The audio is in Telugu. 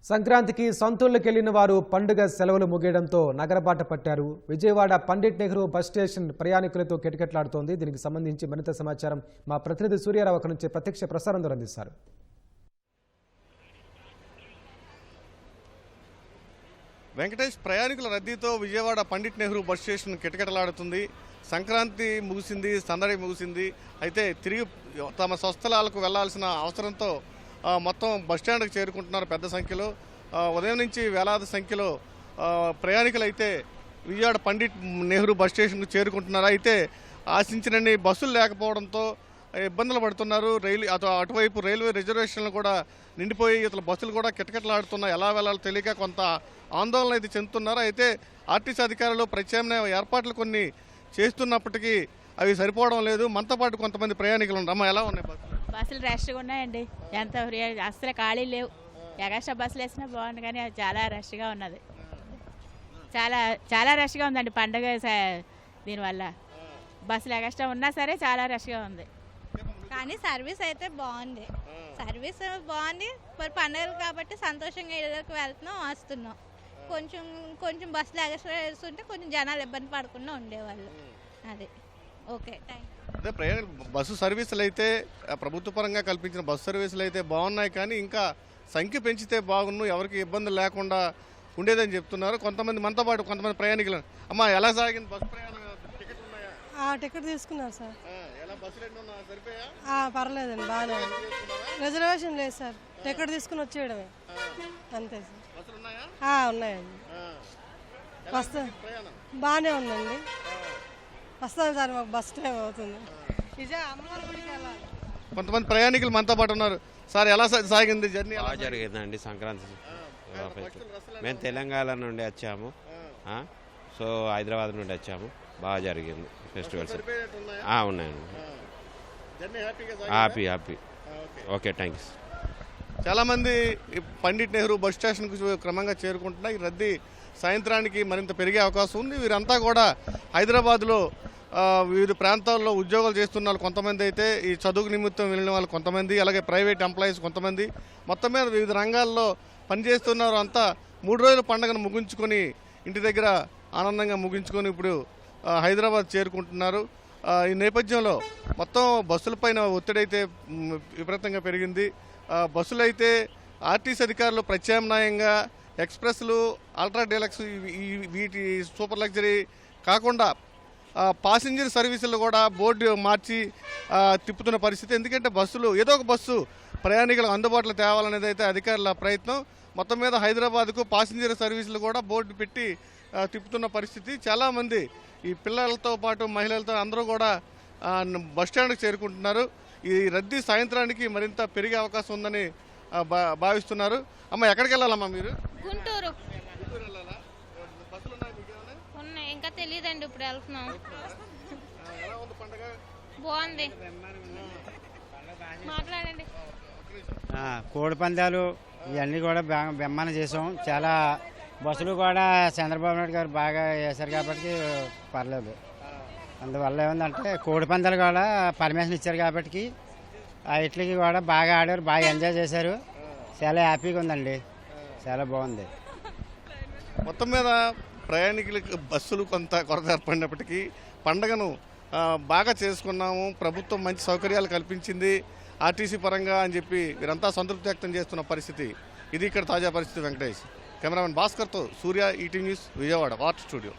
సంక్రాంతికి సొంతూళ్లకెళ్లిన వారు పండుగ సెలవులు ముగియడంతో నగరబాట పట్టారు. విజయవాడ పండిట్ నెహ్రూ బస్ స్టేషన్ ప్రయాణికులతో కిటకిటలాడుతోంది. దీనికి సంబంధించి మరింత సమాచారం మా ప్రతినిధి సూర్యారావు అక్కడి నుంచి ప్రత్యక్ష ప్రసారం ద్వారా అందిస్తారు. వెంకటేష్, ప్రయాణికుల రద్దీతో విజయవాడ పండిట్ నెహ్రూ బస్ స్టేషన్ కిటకిటలాడుతుంది. సంక్రాంతి ముగిసింది, సందడి ముగిసింది. అయితే తిరిగి తమ స్వస్థలాలకు వెళ్లాల్సిన అవసరంతో మొత్తం బస్టాండ్కి చేరుకుంటున్నారు పెద్ద సంఖ్యలో. ఉదయం నుంచి వేలాది సంఖ్యలో ప్రయాణికులు అయితే విజయవాడ పండిట్ నెహ్రూ బస్ స్టేషన్కు చేరుకుంటున్నారు. అయితే ఆశించినన్ని బస్సులు లేకపోవడంతో ఇబ్బందులు పడుతున్నారు. అటువైపు రైల్వే రిజర్వేషన్లు కూడా నిండిపోయి ఇతర బస్సులు కూడా కిటకిటలాడుతున్నాయి. ఎలా వెళ్ళాలో తెలియక కొంత ఆందోళన అయితే చెందుతున్నారు. అయితే ఆర్టీసీ అధికారులు ప్రత్యామ్నాయ ఏర్పాట్లు కొన్ని చేస్తున్నప్పటికీ అవి సరిపోవడం లేదు. మనతో పాటు కొంతమంది ప్రయాణికులు ఉన్నారు. అమ్మ, ఎలా ఉన్నాయి బస్సులు రష్గా ఉన్నాయండి. ఎంత అసలు ఖాళీ లేవు. ఎగస్ట్రా బస్సులు వేసినా బాగుంది, కానీ చాలా రష్గా ఉన్నది. చాలా రష్గా ఉందండి పండగ. దీనివల్ల బస్సులు ఎగస్ట్రా ఉన్నా సరే చాలా రష్గా ఉంది. కానీ సర్వీస్ అయితే బాగుంది. సర్వీస్ బాగుంది. మరి పండుగలు కాబట్టి సంతోషంగా ఇళ్ళకి వెళ్తున్నాం, వస్తున్నాం. కొంచెం బస్సులు ఎగస్ట్రా వేస్తుంటే కొంచెం జనాలు ఇబ్బంది పడకుండా ఉండేవాళ్ళు. అది ఓకే, థ్యాంక్ యూ. అదే బస్సు సర్వీసులు అయితే ప్రభుత్వ పరంగా కల్పించిన బస్సు సర్వీసులు అయితే బాగున్నాయి, కానీ ఇంకా సంఖ్య పెంచితే బాగున్ను, ఎవరికి ఇబ్బందులు లేకుండా ఉండేదని చెప్తున్నారు కొంతమంది. మనతో పాటు కొంతమంది ప్రయాణికులు. అమ్మ, ఎలా సాగింది బస్సు ప్రయాణం? టికెట్ ఉన్నాయా? టికెట్ తీసుకున్నారు సార్. ఎలా బస్సులు ఎన్ని సరిపోయా? పర్లేదండి, బాగానే రిజర్వేషన్ లేదు సార్. టికెట్ తీసుకుని వచ్చేయడమే అంతే సార్. బస్సులు ఉన్నాయా? ఉన్నాయండి. వస్తా బాగానే ఉందండి. వస్తాను సార్, మాకు బస్ టైం అవుతుంది. అమ్మవారి గుడికి వెళ్ళాలి. కొంతమంది ప్రయాణికులు మనతో పాటు ఉన్నారు. సార్, ఎలా సాగింది జర్నీ? బాగా జరిగిందండి సంక్రాంతి. మేము తెలంగాణ నుండి వచ్చాము, సో హైదరాబాద్ నుండి వచ్చాము. బాగా జరిగింది ఫెస్టివల్స్. ఉన్నాయండి. హ్యాపీ. Okay, thanks. చాలామంది పండిట్ నెహ్రూ బస్ స్టేషన్కు క్రమంగా చేరుకుంటున్నారు. ఈ రద్దీ సాయంత్రానికి మరింత పెరిగే అవకాశం ఉంది. వీరంతా కూడా హైదరాబాద్లో వివిధ ప్రాంతాల్లో ఉద్యోగాలు చేస్తున్నారు. కొంతమంది అయితే ఈ చదువు నిమిత్తం వెళ్ళిన వాళ్ళు కొంతమంది, అలాగే ప్రైవేట్ ఎంప్లాయీస్ కొంతమంది, మొత్తం మీద వివిధ రంగాల్లో పనిచేస్తున్నారు. అంతా 3 రోజుల పండుగను ముగించుకొని ఇంటి దగ్గర ఆనందంగా ముగించుకొని ఇప్పుడు హైదరాబాద్ చేరుకుంటున్నారు. ఈ నేపథ్యంలో మొత్తం బస్సులపైన ఒత్తిడి అయితే విపరీతంగా పెరిగింది. బస్సులు అయితే ఆర్టీసీ అధికారులు ప్రత్యామ్నాయంగా ఎక్స్ప్రెస్లు, అల్ట్రా డీలక్స్, వీటి సూపర్ లగ్జరీ కాకుండా పాసింజర్ సర్వీసులు కూడా బోర్డు మార్చి తిప్పుతున్న పరిస్థితి. ఎందుకంటే బస్సులు ఏదో ఒక బస్సు ప్రయాణికులకు అందుబాటులో తేవాలనేది అయితే అధికారుల ప్రయత్నం. మొత్తం మీద హైదరాబాద్కు పాసింజర్ సర్వీసులు కూడా బోర్డు పెట్టి తిప్పుతున్న పరిస్థితి. చాలామంది ఈ పిల్లలతో పాటు మహిళలతో అందరూ కూడా బస్టాండ్కి చేరుకుంటున్నారు. ఈ రద్దీ సాయంత్రానికి మరింత పెరిగే అవకాశం ఉందని భావిస్తున్నారు. అమ్మ, ఎక్కడికి వెళ్ళాలమ్మా మీరు? గుంటూరు. గుంటూరు వెళ్ళాలా? బస్సులు ఉన్నాయి మీకు? ఉన్నాయి, ఇంకా తెలియదండి, ఇప్పుడు వెళ్తున్నాం. ఎలా ఉంది పండుగ? బాగుంది. మాట్లాడండి. కోడి పందాలు ఇవన్నీ కూడా బెమ్మాన చేసాం. చాలా బస్సులు కూడా చంద్రబాబు నాయుడు గారు బాగా వేశారు కాబట్టి పర్లేదు. అందువల్ల ఏముందంటే కోడి పందాలు కూడా పర్మిషన్ ఇచ్చారు కాబట్టి వీటికి కూడా బాగా ఆడారు, బాగా ఎంజాయ్ చేశారు. చాలా హ్యాపీగా ఉందండి, చాలా బాగుంది. మొత్తం మీద ప్రయాణికులకు బస్సులు కొంత కొరత ఏర్పడినప్పటికీ పండుగను బాగా చేసుకున్నాము. ప్రభుత్వం మంచి సౌకర్యాలు కల్పించింది ఆర్టీసీ పరంగా అని చెప్పి వీరంతా సంతృప్తి వ్యక్తం చేస్తున్న పరిస్థితి. ఇది ఇక్కడ తాజా పరిస్థితి. వెంకటేష్, కెమెరామెన్ భాస్కర్తో Surya, ET news, Vijayawada art studio.